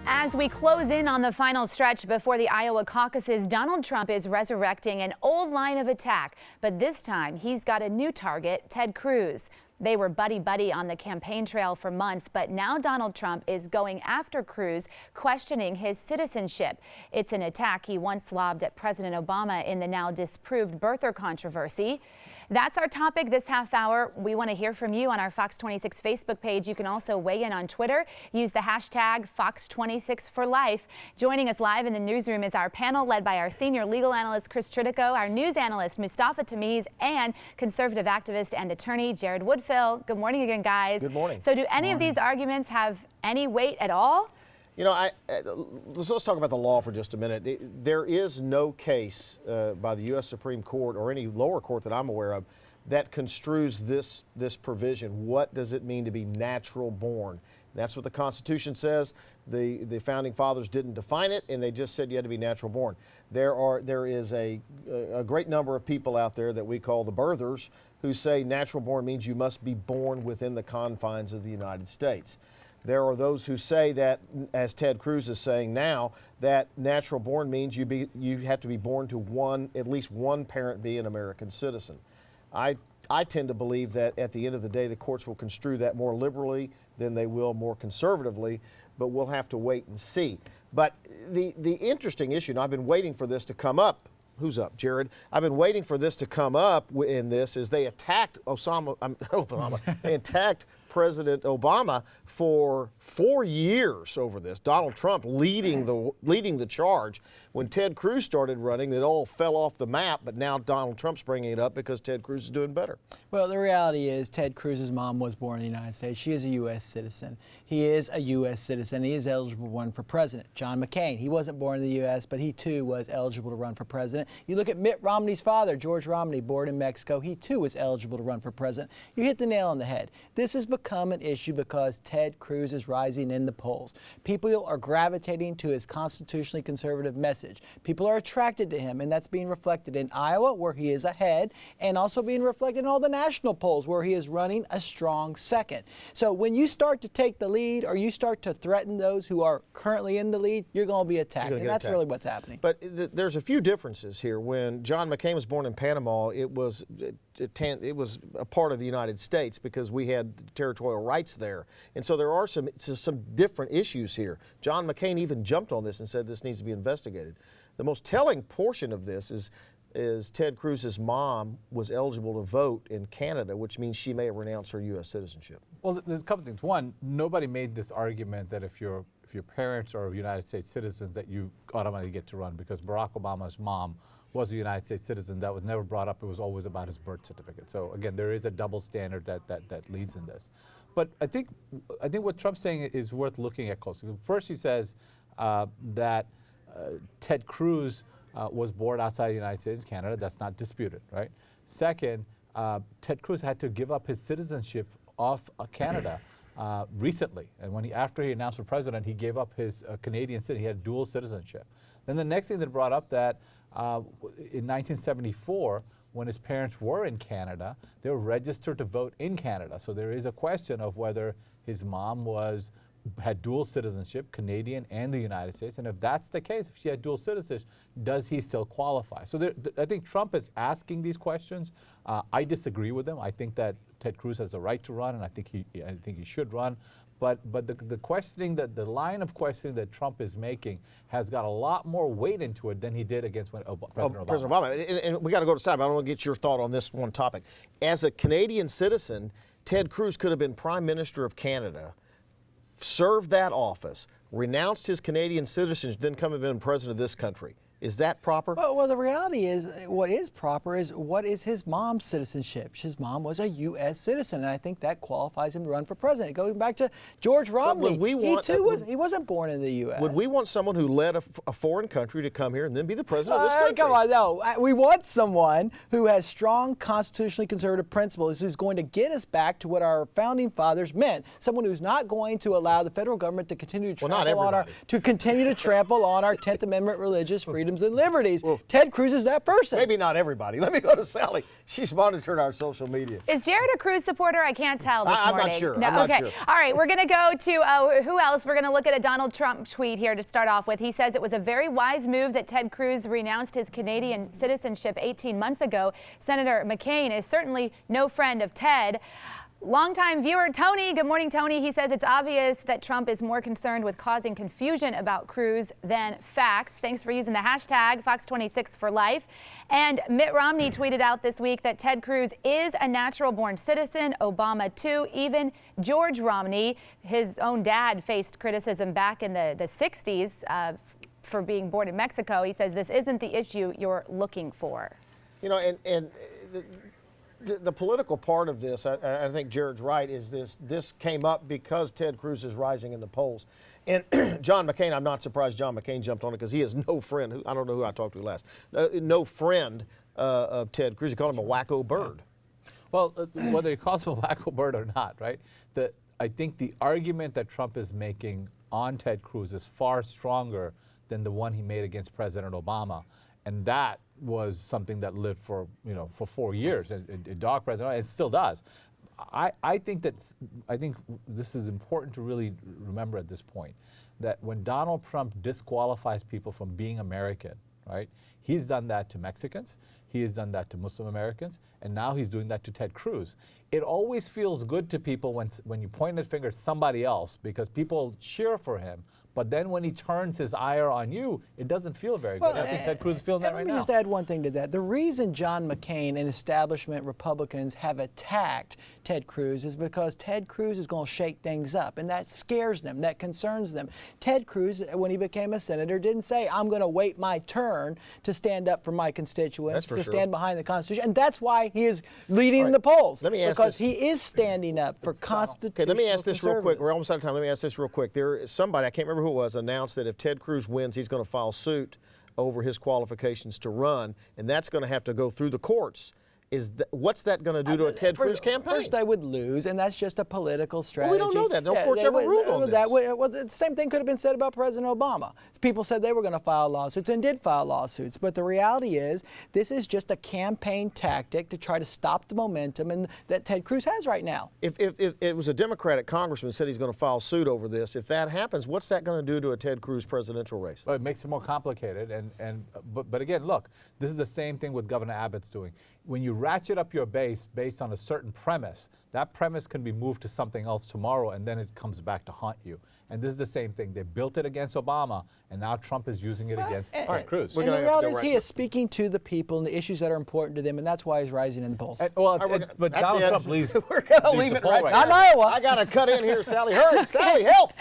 As we close in on the final stretch before the Iowa caucuses, Donald Trump is resurrecting an old line of attack, but this time he's got a new target, Ted Cruz. They were buddy-buddy on the campaign trail for months, but now Donald Trump is going after Cruz, questioning his citizenship. It's an attack he once lobbed at President Obama in the now disproved birther controversy. That's our topic this half hour. We want to hear from you on our Fox 26 Facebook page. You can also weigh in on Twitter. Use the hashtag Fox26forlife. Joining us live in the newsroom is our panel led by our senior legal analyst Chris Tritico, our news analyst Mustafa Tamiz, and conservative activist and attorney Jared Woodfill. Good morning again, guys. Good morning. So do any of these arguments have any weight at all? You know, let's talk about the law for just a minute. There is no case by the U.S. Supreme Court or any lower court that I'm aware of that construes this provision. What does it mean to be natural born? That's what the Constitution says. The Founding Fathers didn't define it, and they just said you had to be natural born. There is a great number of people out there that we call the birthers who say natural born means you must be born within the confines of the United States. There are those who say that, as Ted Cruz is saying now, that natural born means you have to be born to at least one parent be an American citizen. I tend to believe that at the end of the day, the courts will construe that more liberally than they will more conservatively, but we'll have to wait and see. But the interesting issue, and I've been waiting for this to come up. Who's up, Jared? I've been waiting for this to come up in this, is they attacked they attacked President Obama for 4 years over this. Donald Trump leading the charge. When Ted Cruz started running, it all fell off the map, but now Donald Trump's bringing it up because Ted Cruz is doing better. Well, the reality is Ted Cruz's mom was born in the United States. She is a U.S. citizen. He is a U.S. citizen. He is eligible to run for president. John McCain, he wasn't born in the U.S., but he too was eligible to run for president. You look at Mitt Romney's father, George Romney, born in Mexico. He too was eligible to run for president. You hit the nail on the head. This has become an issue because Ted Cruz is rising in the polls. People are gravitating to his constitutionally conservative message. People are attracted to him, and that's being reflected in Iowa, where he is ahead, and also being reflected in all the national polls, where he is running a strong second. So when you start to take the lead or you start to threaten those who are currently in the lead, you're going to be attacked, and that's really what's happening. But there's a few differences here. When John McCain was born in Panama, it was a part of the United States because we had territorial rights there. And so there are some different issues here. John McCain even jumped on this and said this needs to be investigated. The most telling portion of this is Ted Cruz's mom was eligible to vote in Canada, which means she may have renounced her U.S. citizenship. Well, there's a couple things. One, nobody made this argument that if your parents are United States citizens that you automatically get to run, because Barack Obama's mom was a United States citizen. That was never brought up. It was always about his birth certificate. So again, there is a double standard that leads in this. But I think what Trump's saying is worth looking at closely. First, he says that Ted Cruz was born outside the United States, Canada. That's not disputed, right? Second, Ted Cruz had to give up his citizenship of Canada recently, and after he announced for president, he gave up his Canadian citizenship. He had dual citizenship. Then the next thing that brought up that in 1974, when his parents were in Canada, they were registered to vote in Canada. So there is a question of whether his mom had dual citizenship, Canadian and the United States, and if that's the case, if she had dual citizenship, does he still qualify? So I think Trump is asking these questions. I disagree with him. I think that Ted Cruz has the right to run, and I think he should run. But the questioning, the line of questioning that Trump is making has got a lot more weight into it than he did against President Obama. And we got to go to side, but I want to get your thought on this one topic. As a Canadian citizen, Ted Cruz could have been Prime Minister of Canada, served that office, renounced his Canadian citizenship, then come and been president of this country. Is that proper? Well, the reality is, what is proper is what is his mom's citizenship. His mom was a U.S. citizen, and I think that qualifies him to run for president. Going back to George Romney, he wasn't born in the U.S. Would we want someone who led a foreign country to come here and then be the president of this country? Come on, no. We want someone who has strong constitutionally conservative principles, who's going to get us back to what our founding fathers meant. Someone who's not going to allow the federal government to continue to trample on our 10th Amendment religious freedoms freedoms and liberties. Ted Cruz is that person. Maybe not everybody. Let me go to Sally. She's monitored our social media. Is Jared a Cruz supporter? I can't tell this morning. I'm not sure. No, I'm not okay. sure. All right, we're going to go to who else? We're going to look at a Donald Trump tweet here to start off with. He says it was a very wise move that Ted Cruz renounced his Canadian citizenship 18 months ago. Senator McCain is certainly no friend of Ted. Longtime viewer Tony, good morning Tony, he says it's obvious that Trump is more concerned with causing confusion about Cruz than facts. Thanks for using the hashtag Fox26 for life. And Mitt Romney tweeted out this week that Ted Cruz is a natural born citizen, Obama too, even George Romney, his own dad, faced criticism back in the 60s for being born in Mexico. He says this isn't the issue you're looking for. You know, and the political part of this, I think Jared's right, is this came up because Ted Cruz is rising in the polls. And John McCain, I'm not surprised John McCain jumped on it because he is no friend. I don't know who I talked to last. No friend of Ted Cruz. He called him a wacko bird. Well, whether he calls him a wacko bird or not, right? I think the argument that Trump is making on Ted Cruz is far stronger than the one he made against President Obama. And that was something that lived for 4 years. It dogged President Obama. It still does. I think this is important to really remember at this point, that when Donald Trump disqualifies people from being American, right? He's done that to Mexicans. He has done that to Muslim Americans, and now he's doing that to Ted Cruz. It always feels good to people when you point a finger at somebody else because people cheer for him. But then when he turns his ire on you, it doesn't feel very good. I think Ted Cruz is feeling that right now. Let me just add one thing to that. The reason John McCain and establishment Republicans have attacked Ted Cruz is because Ted Cruz is going to shake things up, and that scares them, that concerns them. Ted Cruz, when he became a senator, didn't say, I'm going to wait my turn to stand up for my constituents, to stand behind the Constitution. And that's why he is leading in the polls, because he is standing up for constitutional Okay, let me ask this real quick. We're almost out of time. Let me ask this real quick. There is somebody, I can't remember who it was, announced that if Ted Cruz wins, he's going to file suit over his qualifications to run, and that's going to have to go through the courts. What's that going to do to a Ted Cruz campaign? First, they would lose, and that's just a political strategy. Well, we don't know that. No court's ever ruled on this. Well, the same thing could have been said about President Obama. People said they were going to file lawsuits and did file lawsuits. But the reality is, this is just a campaign tactic to try to stop the momentum that Ted Cruz has right now. If it was a Democratic congressman said he's going to file suit over this, if that happens, what's that going to do to a Ted Cruz presidential race? Well, it makes it more complicated. But again, look, this is the same thing with Governor Abbott's doing. When you ratchet up your base based on a certain premise, that premise can be moved to something else tomorrow, and then it comes back to haunt you. And this is the same thing. They built it against Obama, and now Trump is using it against Ted Cruz. And the reality is he is speaking to the people and the issues that are important to them, and that's why he's rising in the polls. But Donald Trump leads. We're going to leave it right now. Not in Iowa. I got to cut in here, Sally. Hurry, Sally, help!